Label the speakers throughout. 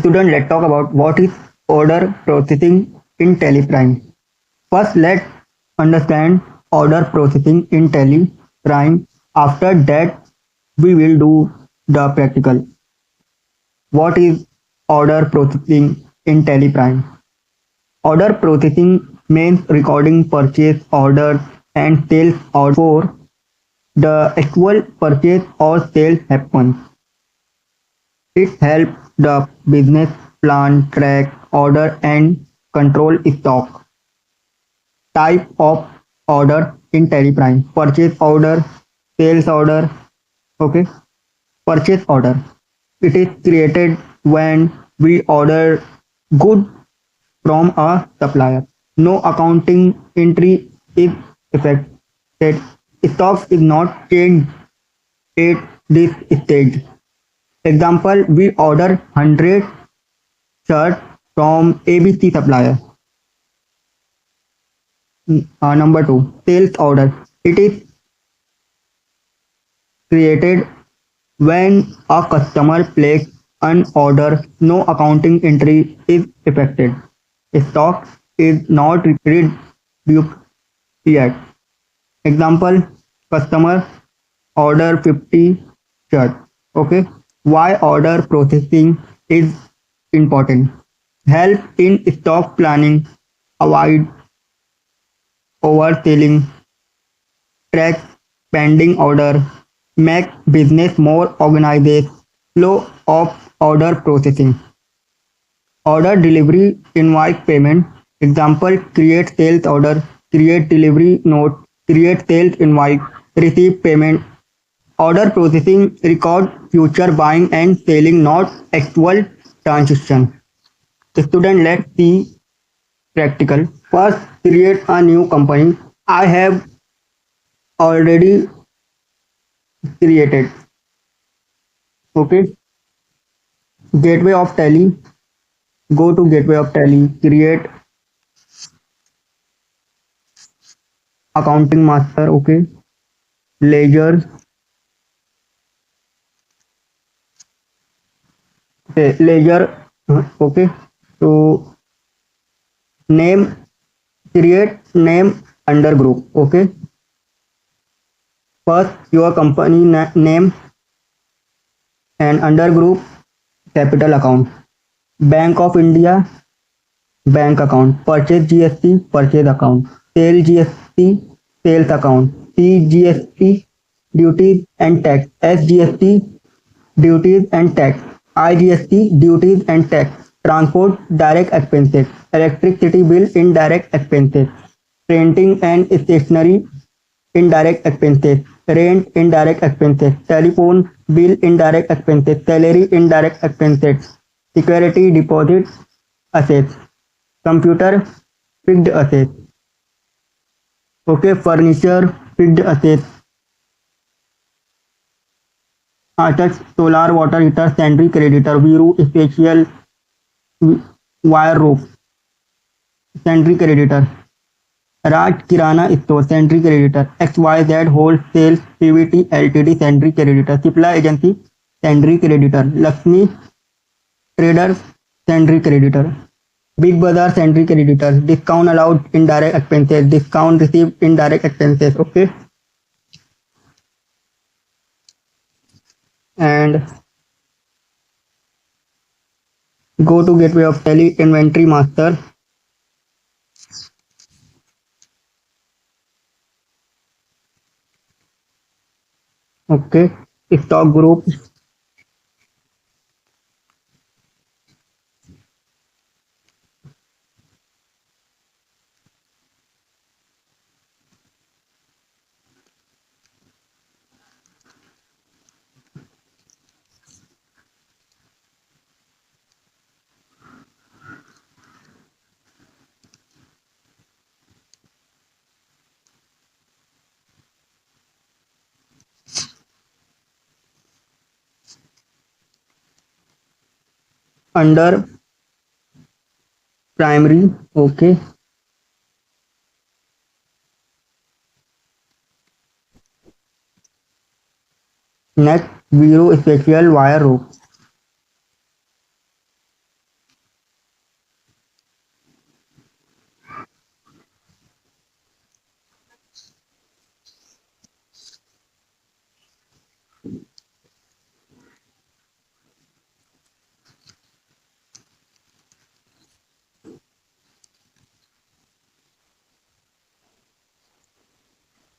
Speaker 1: Student, let's talk about what is order processing in Teleprime. First, let's understand order processing in Teleprime. After that, we will do the practical. What is order processing in Teleprime? Order processing means recording purchase orders and sales orders before the actual purchase or sale happens. It helps the business plan, track, order and control stock. Type of order in Teleprime: purchase order, sales order. Okay, purchase order. It is created when we order good from a supplier. No accounting entry is affected. Stock is not changed at this stage. Example, we order 100 shirts from ABC supplier. Number two, sales order. It is created when a customer places an order. No accounting entry is affected. Stock is not reduced yet. Example, customer order 50 shirts. Okay. Why order processing is important? Help in stock planning, avoid overselling, track pending order, make business more organized, flow of order processing. Order delivery invoice payment. Example, create sales order, create delivery note, create sales invoice, receive payment. Order processing record future buying and selling, not actual transaction. Student, let's see practical. First, create a new company. I have already created. Okay. Gateway of Tally. Go to Gateway of Tally. Create accounting master. Okay. Ledger. Okay. Ledger. Okay. So name. Create name under group. Okay. First, your company name and under group capital account. Bank of India bank account. Purchase GST purchase account. Sale GST sales account. CGST duties and tax. SGST duties and tax. IGST duties and tax. Transport direct expenses. Electricity bill indirect expenses. Printing and stationery indirect expenses. Rent indirect expenses. Telephone bill indirect expenses. Salary indirect expenses. Security deposit assets. Computer fixed assets. Okay, furniture fixed assets. Assets solar water heater sundry creditor. Viru special wire rope sundry creditor. Raj Kirana Store sundry creditor. XYZ Wholesale PVT Ltd sundry creditor. Supply agency sundry creditor. Lakshmi Traders sundry creditor. Big Bazaar sundry creditors. Discount allowed indirect expenses. Discount received indirect expenses. Okay. And go to Gateway of Tally Inventory Master. Okay. Stock group. Under primary. Okay. Next, Zero Special Wire Rope.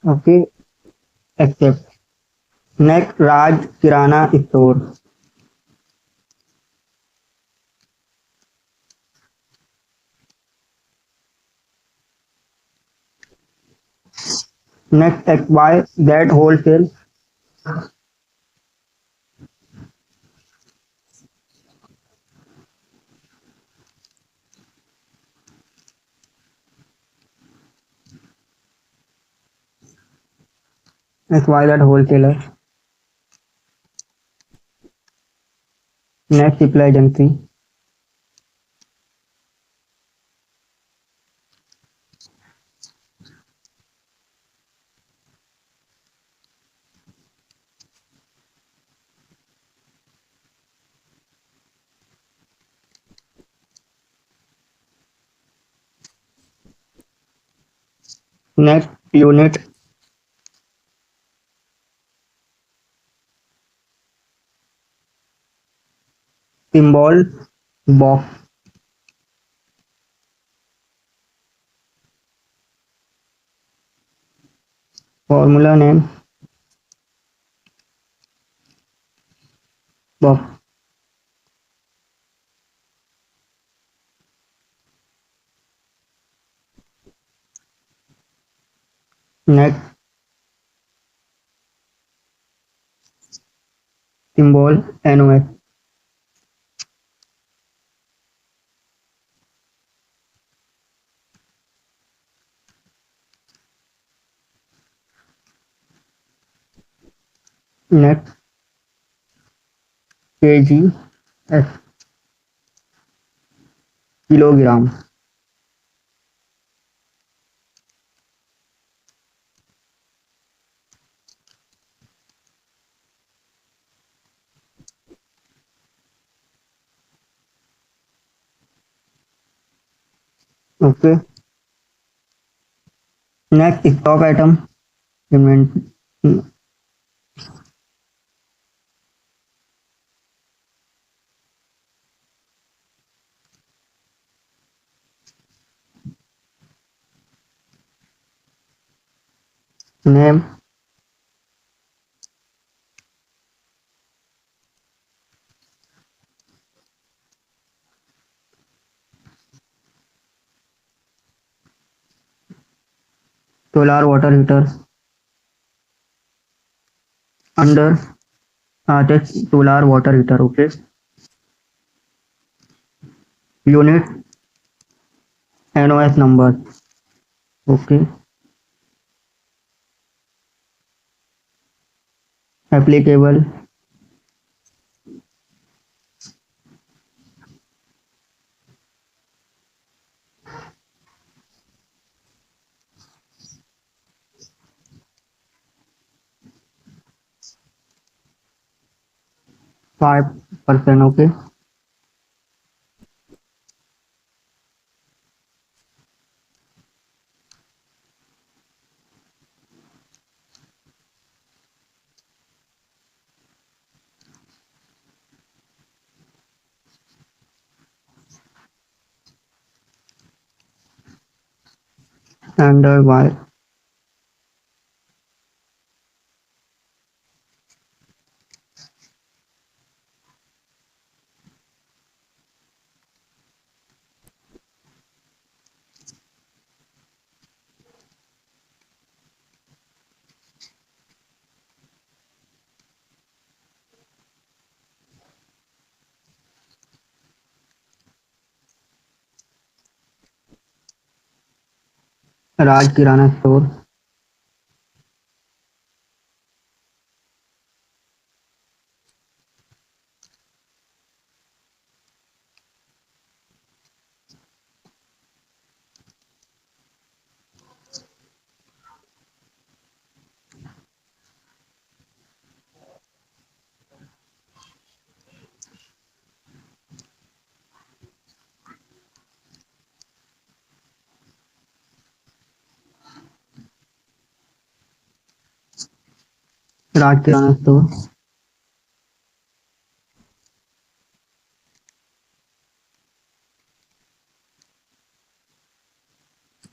Speaker 1: Okay, accept. Next, Raj Kirana Store. Next, XY Get Wholesale. XYZ Wholesaler. Next, Supply Agency. Next, Unit. Symbol. Box. Formula name. Box. Next, symbol. NOS. Next, kg. S. Kilogram. Okay. Next, stock item. Invent. mm, Name. Solar water heater. Under. Text solar water heater. Okay. Unit. NOS number. Okay. Applicable. 5%. Okay. Under Y. Raj Kirana Store. Raj Kirana Store.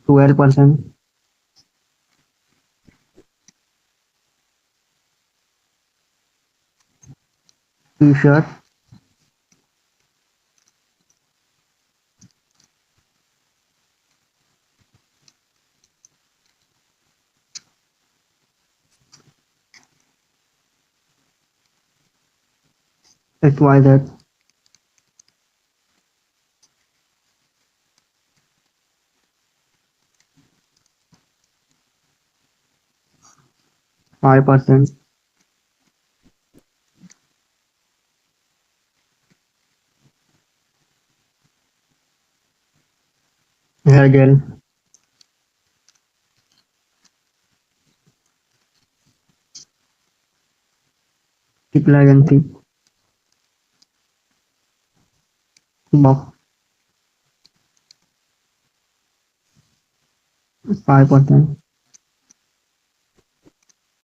Speaker 1: 12%. T-shirt, XYZ, 5%, hair gel, triple agency, box, 5%,